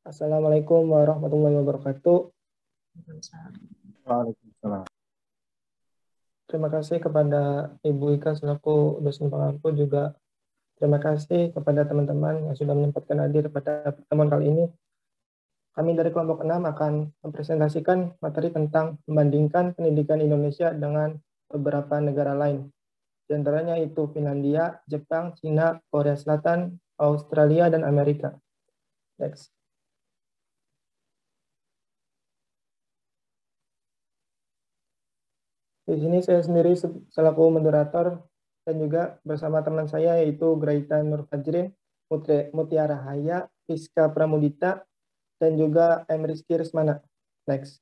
Assalamualaikum warahmatullahi wabarakatuh. Waalaikumsalam. Terima kasih kepada Ibu Ika selaku dosen pengampu, juga terima kasih kepada teman-teman yang sudah menyempatkan hadir pada pertemuan kali ini. Kami dari kelompok 6 akan mempresentasikan materi tentang membandingkan pendidikan Indonesia dengan beberapa negara lain. Di antaranya itu Finlandia, Jepang, Cina, Korea Selatan, Australia, dan Amerika. Next. Di sini saya sendiri selaku moderator dan juga bersama teman saya yaitu Graita Nur Fajrin, Mutiara Haya, Fiska Pramudita, dan juga Emrizky Rismana. Next.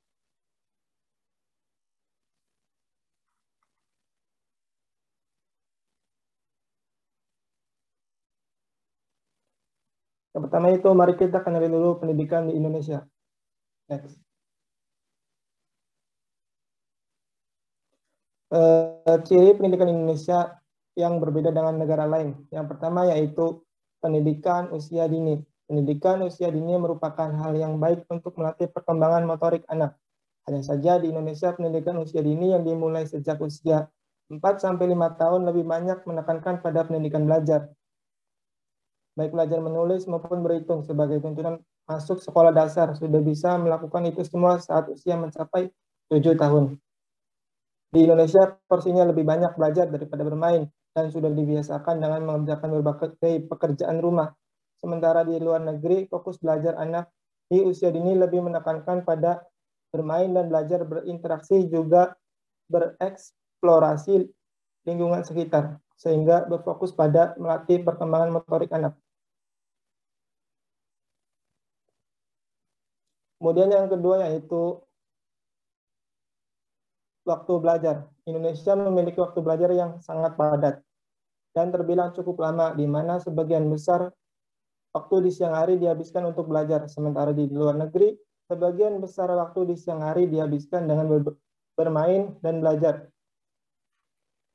Yang pertama itu mari kita kenali dulu pendidikan di Indonesia. Next. Ciri pendidikan Indonesia yang berbeda dengan negara lain. Yang pertama yaitu pendidikan usia dini. Pendidikan usia dini merupakan hal yang baik untuk melatih perkembangan motorik anak. Hanya saja di Indonesia pendidikan usia dini yang dimulai sejak usia 4-5 tahun lebih banyak menekankan pada pendidikan belajar. Baik belajar menulis maupun berhitung sebagai tuntunan masuk sekolah dasar. Sudah bisa melakukan itu semua saat usia mencapai 7 tahun. Di Indonesia porsinya lebih banyak belajar daripada bermain dan sudah dibiasakan dengan mengerjakan berbagai pekerjaan rumah. Sementara di luar negeri, fokus belajar anak di usia dini lebih menekankan pada bermain dan belajar berinteraksi, juga bereksplorasi lingkungan sekitar, sehingga berfokus pada melatih perkembangan motorik anak. Kemudian yang kedua yaitu waktu belajar. Indonesia memiliki waktu belajar yang sangat padat dan terbilang cukup lama, di mana sebagian besar waktu di siang hari dihabiskan untuk belajar, sementara di luar negeri, sebagian besar waktu di siang hari dihabiskan dengan bermain dan belajar.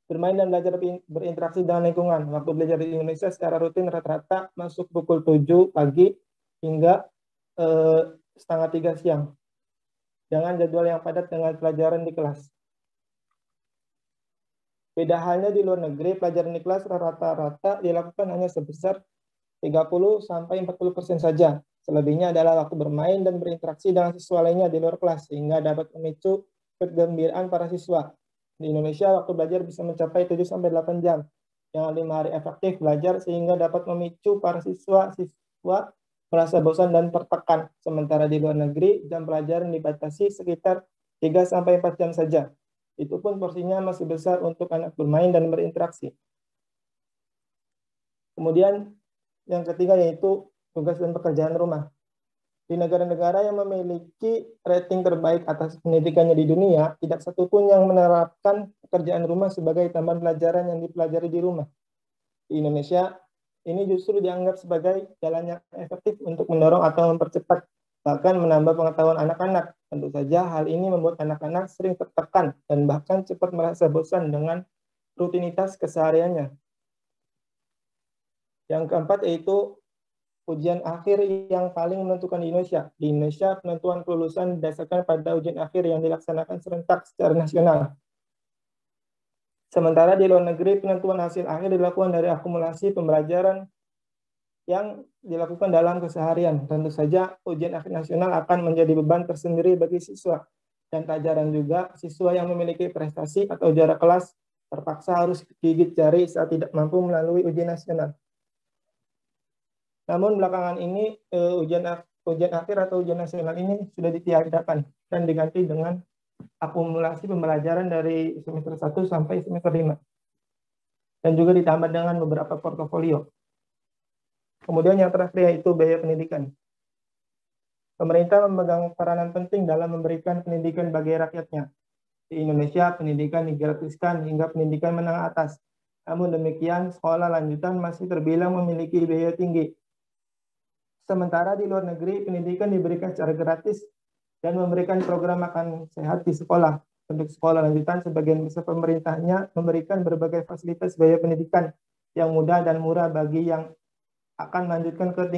Bermain dan belajar berinteraksi dengan lingkungan. Waktu belajar di Indonesia secara rutin rata-rata masuk pukul 7 pagi hingga setengah 3 siang, dengan jadwal yang padat dengan pelajaran di kelas. Beda halnya di luar negeri, pelajaran di kelas rata-rata dilakukan hanya sebesar 30-40% saja. Selebihnya adalah waktu bermain dan berinteraksi dengan siswa lainnya di luar kelas, sehingga dapat memicu kegembiraan para siswa. Di Indonesia, waktu belajar bisa mencapai 7-8 jam. Dengan 5 hari efektif belajar, sehingga dapat memicu para siswa merasa bosan dan tertekan. Sementara di luar negeri, jam pelajaran dibatasi sekitar 3-4 jam saja. Itu pun porsinya masih besar untuk anak bermain dan berinteraksi. Kemudian yang ketiga yaitu tugas dan pekerjaan rumah. Di negara-negara yang memiliki rating terbaik atas pendidikannya di dunia, tidak satupun yang menerapkan pekerjaan rumah sebagai tambahan pelajaran yang dipelajari di rumah. Di Indonesia, ini justru dianggap sebagai jalan yang efektif untuk mendorong atau mempercepat, bahkan menambah pengetahuan anak-anak. Tentu saja hal ini membuat anak-anak sering tertekan dan bahkan cepat merasa bosan dengan rutinitas kesehariannya. Yang keempat yaitu ujian akhir yang paling menentukan di Indonesia. Di Indonesia, penentuan kelulusan didasarkan pada ujian akhir yang dilaksanakan serentak secara nasional. Sementara di luar negeri, penentuan hasil akhir dilakukan dari akumulasi pembelajaran yang dilakukan dalam keseharian. Tentu saja ujian akhir nasional akan menjadi beban tersendiri bagi siswa. Dan tak jarang juga siswa yang memiliki prestasi atau jarak kelas terpaksa harus gigit jari saat tidak mampu melalui ujian nasional. Namun belakangan ini ujian akhir atau ujian nasional ini sudah ditiadakan dan diganti dengan akumulasi pembelajaran dari semester 1 sampai semester 5. Dan juga ditambah dengan beberapa portofolio. Kemudian yang terakhir yaitu biaya pendidikan. Pemerintah memegang peranan penting dalam memberikan pendidikan bagi rakyatnya. Di Indonesia, pendidikan digratiskan hingga pendidikan menengah atas. Namun demikian, sekolah lanjutan masih terbilang memiliki biaya tinggi. Sementara di luar negeri, pendidikan diberikan secara gratis dan memberikan program makan sehat di sekolah. Untuk sekolah lanjutan, sebagian besar pemerintahnya memberikan berbagai fasilitas biaya pendidikan yang mudah dan murah bagi yang akan melanjutkan ke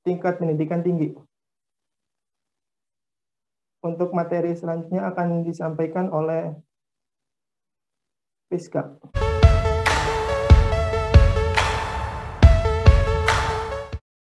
tingkat pendidikan tinggi. Untuk materi selanjutnya akan disampaikan oleh Rizka.